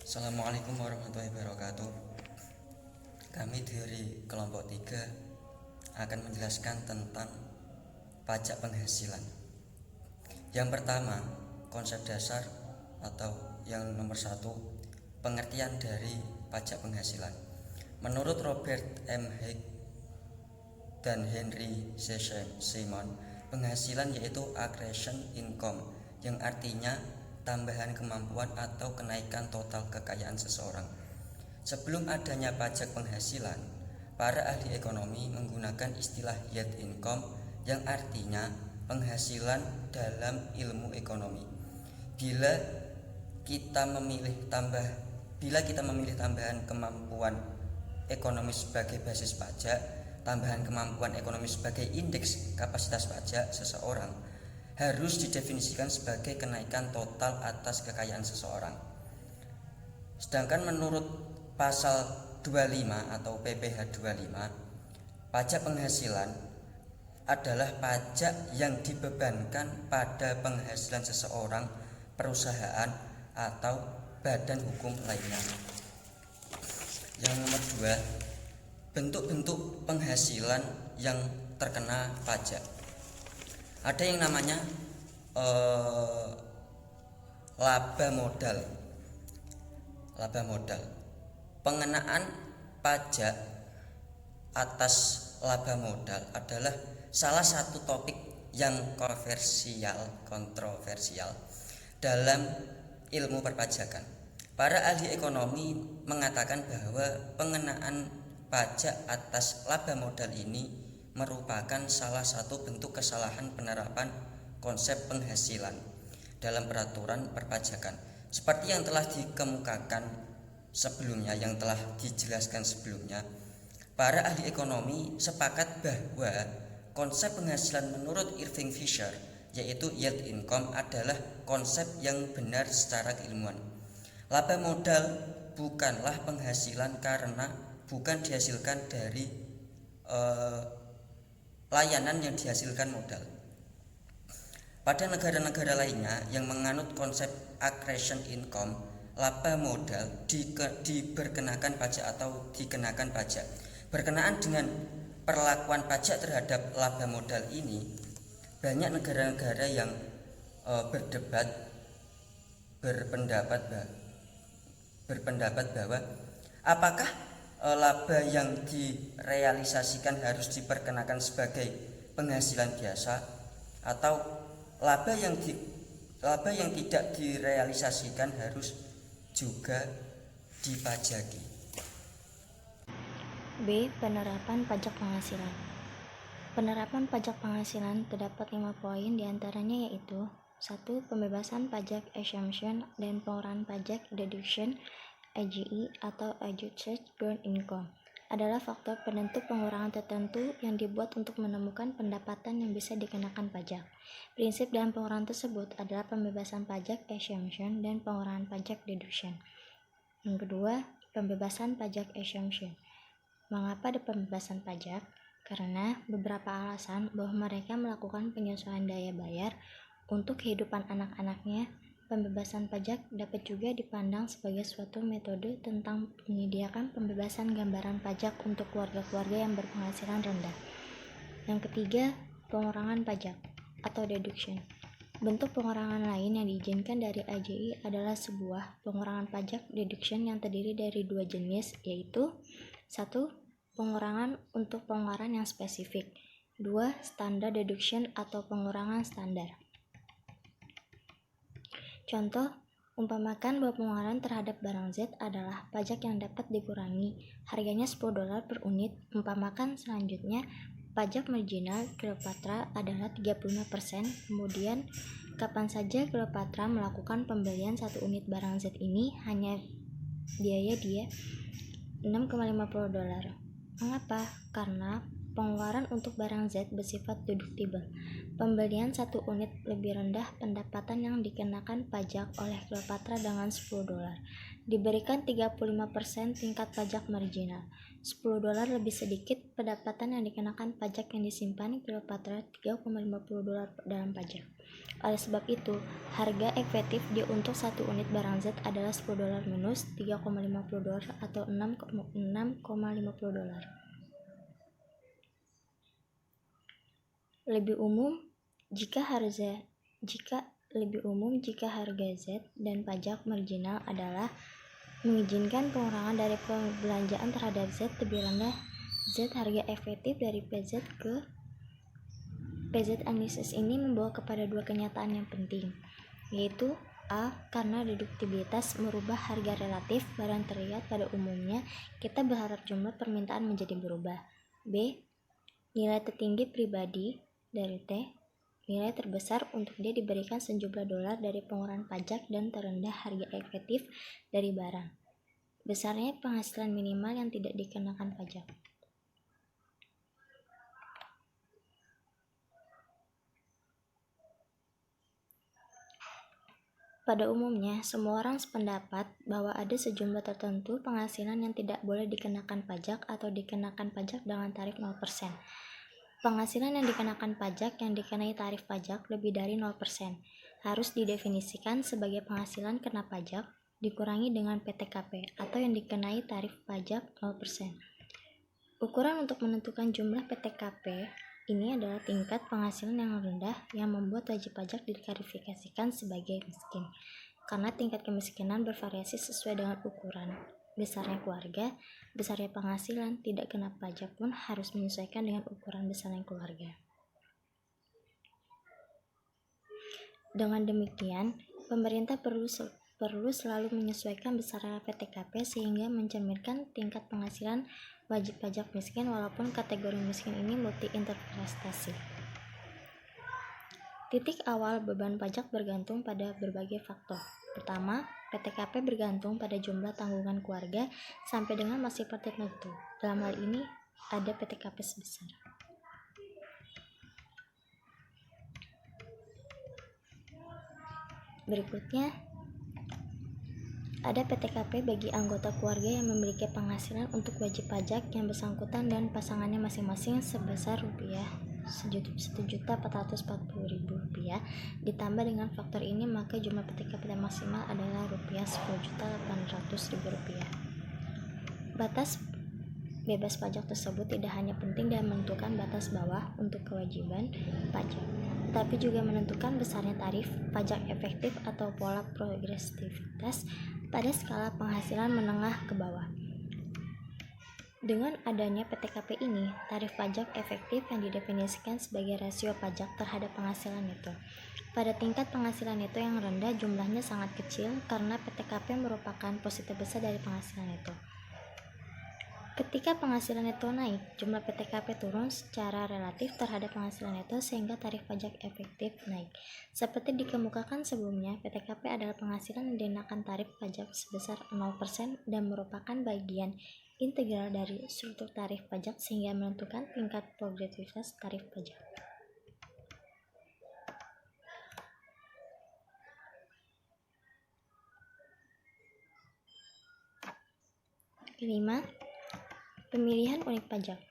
Assalamualaikum warahmatullahi wabarakatuh. Kami dari kelompok 3 akan menjelaskan tentang pajak penghasilan. Yang pertama, konsep dasar atau yang nomor 1, pengertian dari pajak penghasilan. Menurut Robert M. Haig dan Henry Simon, penghasilan yaitu accretion income, yang artinya tambahan kemampuan atau kenaikan total kekayaan seseorang. Sebelum adanya pajak penghasilan, para ahli ekonomi menggunakan istilah yield income, yang artinya penghasilan dalam ilmu ekonomi. Bila kita memilih tambahan kemampuan ekonomi sebagai basis pajak, tambahan kemampuan ekonomi sebagai indeks kapasitas pajak seseorang, harus didefinisikan sebagai kenaikan total atas kekayaan seseorang. Sedangkan menurut pasal 25 atau PPh 25, pajak penghasilan adalah pajak yang dibebankan pada penghasilan seseorang, perusahaan, atau badan hukum lainnya. Yang nomor 2, bentuk-bentuk penghasilan yang terkena pajak. Ada yang namanya laba modal. Pengenaan pajak atas laba modal adalah salah satu topik yang kontroversial dalam ilmu perpajakan. Para ahli ekonomi mengatakan bahwa pengenaan pajak atas laba modal ini merupakan salah satu bentuk kesalahan penerapan konsep penghasilan dalam peraturan perpajakan. Seperti yang telah dikemukakan sebelumnya, yang telah dijelaskan sebelumnya, para ahli ekonomi sepakat bahwa konsep penghasilan menurut Irving Fisher, yaitu yield income, adalah konsep yang benar secara keilmuan. Laba modal bukanlah penghasilan karena bukan dihasilkan dari layanan yang dihasilkan modal. Pada negara-negara lainnya yang menganut konsep accretion income, laba modal diberkenakan pajak atau dikenakan pajak. Berkenaan dengan perlakuan pajak terhadap laba modal ini, banyak negara-negara yang berpendapat bahwa apakah laba yang direalisasikan harus diperkenakan sebagai penghasilan biasa, atau laba yang tidak direalisasikan harus juga dipajaki. B. Penerapan pajak penghasilan. Penerapan pajak penghasilan terdapat 5 poin, diantaranya yaitu 1. Pembebasan pajak exemption dan pengurangan pajak deduction AGI atau Adjusted Gross Income adalah faktor penentu pengurangan tertentu yang dibuat untuk menemukan pendapatan yang bisa dikenakan pajak. Prinsip dalam pengurangan tersebut adalah pembebasan pajak exemption dan pengurangan pajak deduction. Yang kedua, pembebasan pajak exemption. Mengapa ada pembebasan pajak? Karena beberapa alasan bahwa mereka melakukan penyesuaian daya bayar untuk kehidupan anak-anaknya. Pembebasan pajak dapat juga dipandang sebagai suatu metode tentang menyediakan pembebasan gambaran pajak untuk keluarga-keluarga yang berpenghasilan rendah. Yang ketiga, pengurangan pajak atau deduction. Bentuk pengurangan lain yang diizinkan dari AJI adalah sebuah pengurangan pajak deduction yang terdiri dari 2 jenis, yaitu 1. Pengurangan untuk pengeluaran yang spesifik. 2. Standar deduction atau pengurangan standar. Contoh, umpamakan bahwa pengeluaran terhadap barang Z adalah pajak yang dapat dikurangi, harganya $10 per unit. Umpamakan selanjutnya, pajak marginal Cleopatra adalah 35%. Kemudian, kapan saja Cleopatra melakukan pembelian 1 unit barang Z ini, hanya biaya dia $6,50. Mengapa? Karena pengeluaran untuk barang Z bersifat deductible. Pembelian 1 unit lebih rendah pendapatan yang dikenakan pajak oleh Cleopatra dengan $10. Diberikan 35% tingkat pajak marginal. $10 lebih sedikit pendapatan yang dikenakan pajak yang disimpan Cleopatra $3,50 dalam pajak. Oleh sebab itu, harga efektif dia untuk 1 unit barang Z adalah $10 minus $3,50 atau $6,50. Lebih umum jika harga Z dan pajak marginal adalah mengizinkan pengurangan dari pembelanjaan terhadap Z lebih rendah Z harga efektif dari PZ ke PZ. Analisis ini membawa kepada 2 kenyataan yang penting, yaitu A. Karena deduktibilitas merubah harga relatif barang terlihat pada umumnya, kita berharap jumlah permintaan menjadi berubah. B. Nilai tertinggi pribadi dari T, nilai terbesar untuk dia diberikan sejumlah dolar dari pengurangan pajak dan terendah harga efektif dari barang. Besarnya penghasilan minimal yang tidak dikenakan pajak. Pada umumnya, semua orang sependapat bahwa ada sejumlah tertentu penghasilan yang tidak boleh dikenakan pajak atau dikenakan pajak dengan tarif 0%. Penghasilan yang dikenakan pajak yang dikenai tarif pajak lebih dari 0% harus didefinisikan sebagai penghasilan kena pajak dikurangi dengan PTKP atau yang dikenai tarif pajak 0%. Ukuran untuk menentukan jumlah PTKP ini adalah tingkat penghasilan yang rendah yang membuat wajib pajak diklasifikasikan sebagai miskin, karena tingkat kemiskinan bervariasi sesuai dengan ukuran. Besarnya keluarga, besarnya penghasilan tidak kena pajak pun harus menyesuaikan dengan ukuran besarnya keluarga. Dengan demikian, pemerintah perlu selalu menyesuaikan besarnya PTKP sehingga mencerminkan tingkat penghasilan wajib pajak miskin walaupun kategori miskin ini multi-interpretasi. Titik awal beban pajak bergantung pada berbagai faktor. Pertama, PTKP bergantung pada jumlah tanggungan keluarga sampai dengan masih tertentu. Dalam hal ini, ada PTKP sebesar. Berikutnya, ada PTKP bagi anggota keluarga yang memiliki penghasilan untuk wajib pajak yang bersangkutan dan pasangannya masing-masing sebesar Rp1.440.000. Ditambah dengan faktor ini, maka jumlah PTKP maksimal adalah Rp1.800.000. Batas bebas pajak tersebut tidak hanya penting dalam menentukan batas bawah untuk kewajiban pajak, tetapi juga menentukan besarnya tarif pajak efektif atau pola progresivitas pada skala penghasilan menengah ke bawah. Dengan adanya PTKP ini, tarif pajak efektif yang didefinisikan sebagai rasio pajak terhadap penghasilan neto. Pada tingkat penghasilan neto yang rendah, jumlahnya sangat kecil karena PTKP merupakan posisi besar dari penghasilan neto. Ketika penghasilan neto naik, jumlah PTKP turun secara relatif terhadap penghasilan neto sehingga tarif pajak efektif naik. Seperti dikemukakan sebelumnya, PTKP adalah penghasilan yang dikenakan tarif pajak sebesar 0% dan merupakan bagian integral dari struktur tarif pajak sehingga menentukan tingkat progresivitas tarif pajak. Kelima, pemilihan unit pajak.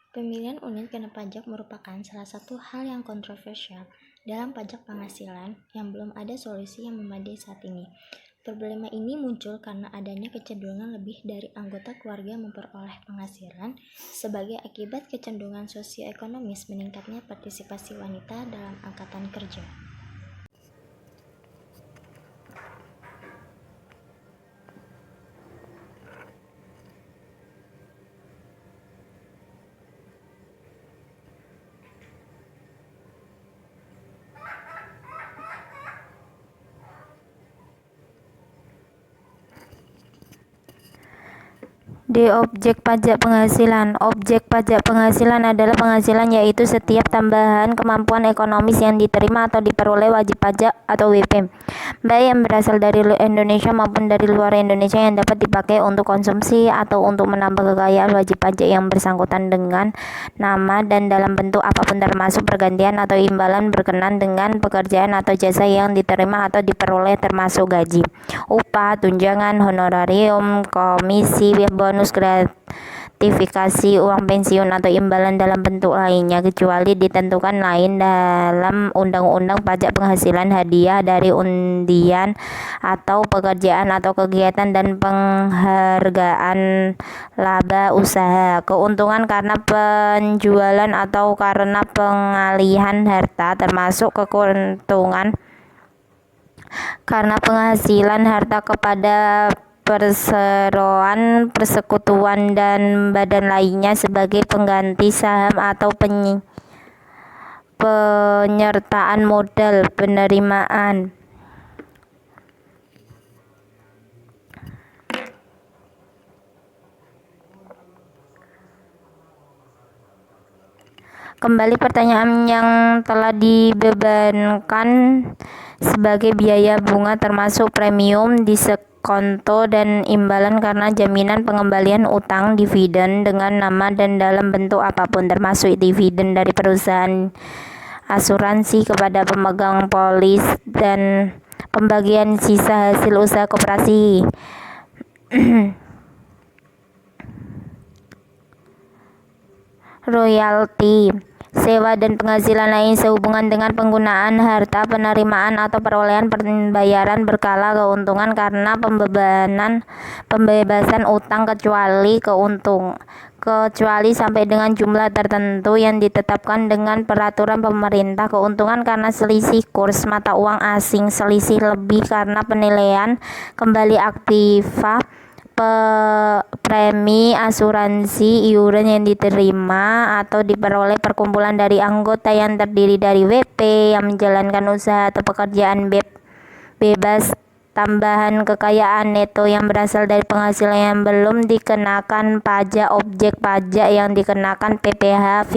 Pemilihan unit kena pajak merupakan salah satu hal yang kontroversial dalam pajak penghasilan yang belum ada solusi yang memadai saat ini. Problema ini muncul karena adanya kecenderungan lebih dari anggota keluarga memperoleh penghasilan sebagai akibat kecenderungan sosioekonomis meningkatnya partisipasi wanita dalam angkatan kerja. D. Objek pajak penghasilan. Objek pajak penghasilan adalah penghasilan, yaitu setiap tambahan kemampuan ekonomis yang diterima atau diperoleh wajib pajak atau WP, baik yang berasal dari Indonesia maupun dari luar Indonesia, yang dapat dipakai untuk konsumsi atau untuk menambah kekayaan wajib pajak yang bersangkutan dengan nama dan dalam bentuk apapun, termasuk pergantian atau imbalan berkenan dengan pekerjaan atau jasa yang diterima atau diperoleh, termasuk gaji, upah, tunjangan, honorarium, komisi, bonus, gratifikasi, uang pensiun, atau imbalan dalam bentuk lainnya, kecuali ditentukan lain dalam Undang-Undang Pajak Penghasilan, hadiah dari undian atau pekerjaan atau kegiatan, dan penghargaan laba usaha, keuntungan karena penjualan atau karena pengalihan harta, termasuk keuntungan karena penghasilan harta kepada perseroan, persekutuan, dan badan lainnya sebagai pengganti saham atau penyertaan modal penerimaan. Kembali pertanyaan yang telah dibebankan sebagai biaya bunga termasuk premium, diskonto, dan imbalan karena jaminan pengembalian utang, dividen dengan nama dan dalam bentuk apapun, termasuk dividen dari perusahaan asuransi kepada pemegang polis, dan pembagian sisa hasil usaha koperasi. Royalti, sewa, dan penghasilan lain sehubungan dengan penggunaan harta, penerimaan atau perolehan pembayaran berkala, keuntungan karena pembebasan utang kecuali sampai dengan jumlah tertentu yang ditetapkan dengan peraturan pemerintah, keuntungan karena selisih kurs mata uang asing, selisih lebih karena penilaian kembali aktiva, premi asuransi, iuran yang diterima atau diperoleh perkumpulan dari anggota yang terdiri dari WP yang menjalankan usaha atau pekerjaan bebas, tambahan kekayaan neto yang berasal dari penghasilan yang belum dikenakan pajak, objek pajak yang dikenakan PPh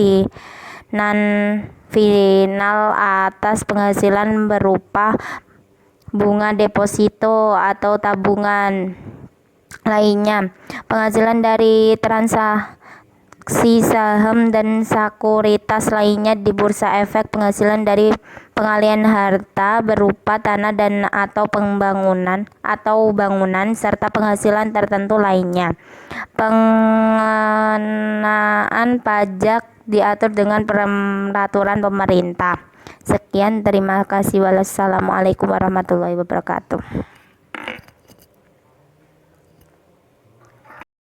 final atas penghasilan berupa bunga deposito atau tabungan lainnya, penghasilan dari transaksi saham dan sekuritas lainnya di bursa efek, penghasilan dari pengalihan harta berupa tanah dan atau bangunan, serta penghasilan tertentu lainnya. Pengenaan pajak diatur dengan peraturan pemerintah. Sekian, terima kasih. Wassalamualaikum warahmatullahi wabarakatuh.